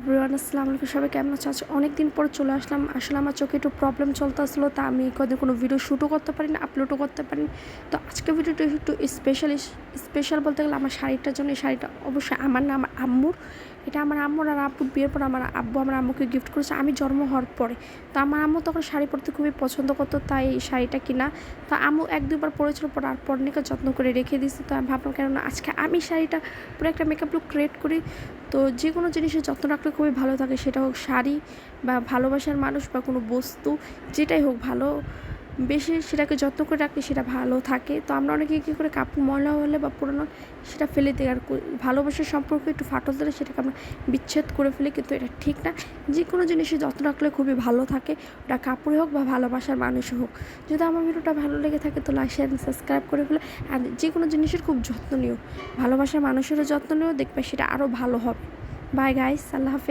Everyone আসসালামু আলাইকুম, সবাই কেমন আছো? আজ অনেক দিন পর চলে আসলাম। আসলে আমার চোখে একটু প্রবলেম চলতে আসলো, তা আমি কদিন কোনো ভিডিও শ্যুটও করতে পারিনি, আপলোডও করতে পারিনি। তো আজকে ভিডিওটা একটু স্পেশাল বলতে গেলে আমার শাড়িটার জন্য। এই শাড়িটা অবশ্যই আমার না, আমার আম্মুর। এটা আমার আম্মুর আর আব্বুর বিয়ের পর আমার আব্বু আমার আম্মুকে গিফট করেছে আমি জন্ম হওয়ার পরে। তো আমার আম্মু তখন শাড়ি পরতে খুবই পছন্দ করতো, তাই এই শাড়িটা কিনা। তো আম্মু এক দুবার পরেছিল, পর আর পরনিকে যত্ন করে রেখে দিয়েছি। তো আমি ভাবলাম কেননা আজকে আমি শাড়িটা পুরো একটা মেকআপ লুক ক্রিয়েট করি। তো যে কোনো জিনিসের যত্ন রাখলে খুবই ভালো থাকে, সেটা হোক শাড়ি বা ভালোবাসার মানুষ বা কোনো বস্তু, যেটাই হোক ভালো বেশি সেটাকে যত্ন করে রাখলে সেটা ভালো থাকে। তো আমরা অনেকে কী করে কাপড় ময়লা হলে বা পুরোনো সেটা ফেলে দিই, আর ভালোবাসার সম্পর্কে একটু ফাটল দিলে সেটাকে আমরা বিচ্ছেদ করে ফেলি, কিন্তু এটা ঠিক না। যে কোনো জিনিসের যত্ন রাখলে খুবই ভালো থাকে, ওটা কাপড়ই হোক বা ভালোবাসার মানুষই হোক। যদি আমার ভিডিওটা ভালো লেগে থাকে তো লাইক শেয়ার সাবস্ক্রাইব করে ফেলে। আর যে কোনো জিনিসের খুব যত্ন নিও, ভালোবাসার মানুষেরও যত্ন নিও, দেখবে সেটা আরও ভালো হবে। বাই গাইস, আল্লাহ হাফেজ।